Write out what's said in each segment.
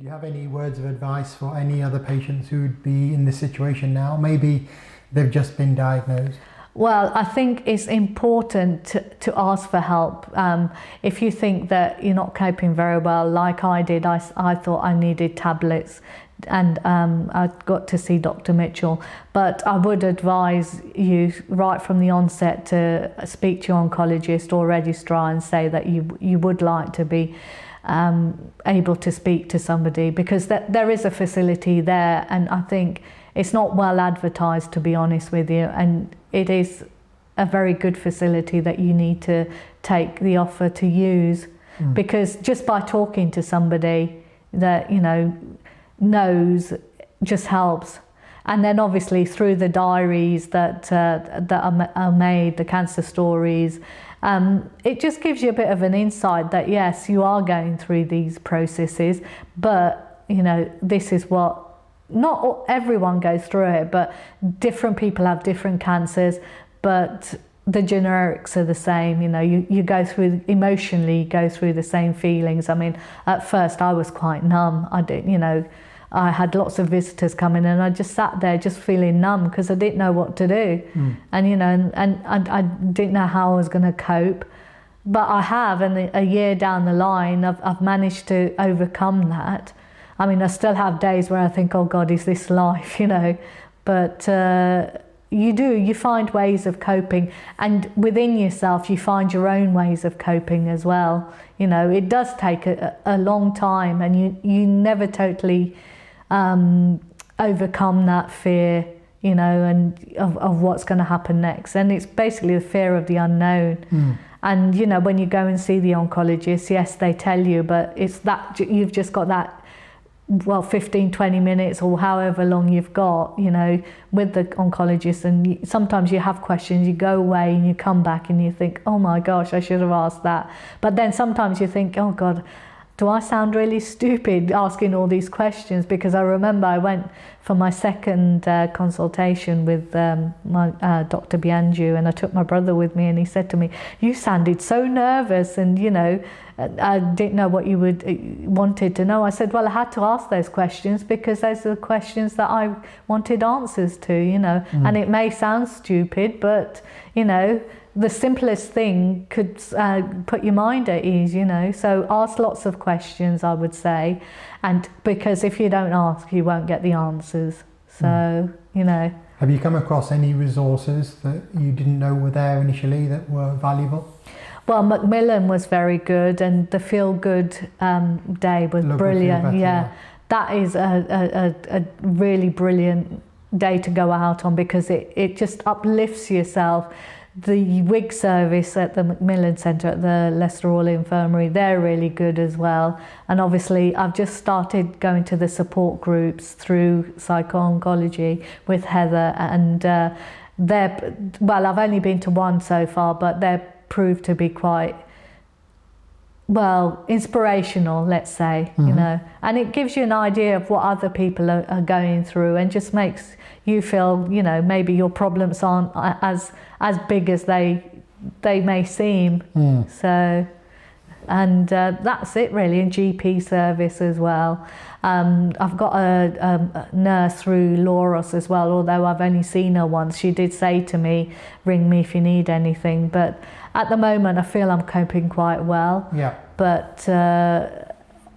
Do you have any words of advice for any other patients who'd be in this situation now? Maybe they've just been diagnosed. Well, I think it's important to ask for help. If you think that you're not coping very well, like I did, I thought I needed tablets, and I got to see Dr. Mitchell. But I would advise you right from the onset to speak to your oncologist or registrar and say that you would like to be able to speak to somebody, because there is a facility there, and I think it's not well advertised, to be honest with you, and it is a very good facility that you need to take the offer to use, because just by talking to somebody that knows just helps. And then obviously through the diaries that are made, the cancer stories, it just gives you a bit of an insight that yes, you are going through these processes, but this is what, not everyone goes through it, but different people have different cancers, but the generics are the same. You go through, emotionally go through the same feelings. I mean, at first I was quite numb. I had lots of visitors come in and I just sat there just feeling numb because I didn't know what to do. And I didn't know how I was going to cope. But I have, and a year down the line, I've managed to overcome that. I mean, I still have days where I think, oh God, is this life, But you find ways of coping, and within yourself you find your own ways of coping as well. It does take a long time, and you never totally overcome that fear, and of what's going to happen next. And it's basically the fear of the unknown. And when you go and see the oncologist, yes, they tell you, but it's that you've just got that 15-20 minutes or however long you've got with the oncologist, and sometimes you have questions, you go away and you come back and you think, oh my gosh, I should have asked that. But then sometimes you think, oh God, do I sound really stupid asking all these questions? Because I remember I went for my second consultation with my Dr. Bianju, and I took my brother with me, and he said to me, you sounded so nervous, and I didn't know what you wanted to know. I said, well, I had to ask those questions because those are the questions that I wanted answers to, and it may sound stupid, but the simplest thing could put your mind at ease, So ask lots of questions, I would say, and because if you don't ask, you won't get the answers. So, Have you come across any resources that you didn't know were there initially that were valuable? Well, Macmillan was very good, and the Feel Good Day was brilliant. Better, yeah. That is a really brilliant day to go out on, because it just uplifts yourself. The wig service at the Macmillan Centre at the Leicester Royal Infirmary, they're really good as well. And obviously I've just started going to the support groups through psycho-oncology with Heather, and I've only been to one so far, but they're proved to be quite inspirational, let's say. And it gives you an idea of what other people are going through, and just makes you feel maybe your problems aren't as big as they may seem. So, and that's it really. In GP service as well, I've got a nurse through Lauros as well, although I've only seen her once. She did say to me, ring me if you need anything, but at the moment I feel I'm coping quite well. But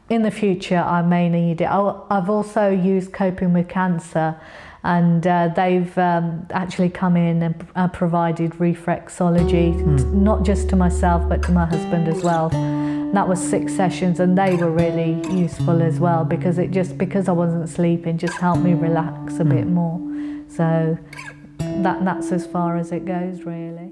in the future I may need it. I've also used Coping with Cancer, and they've actually come in and provided reflexology, not just to myself but to my husband as well. And that was 6 sessions, and they were really useful as well, because because I wasn't sleeping, just helped me relax a bit more. So that's as far as it goes really.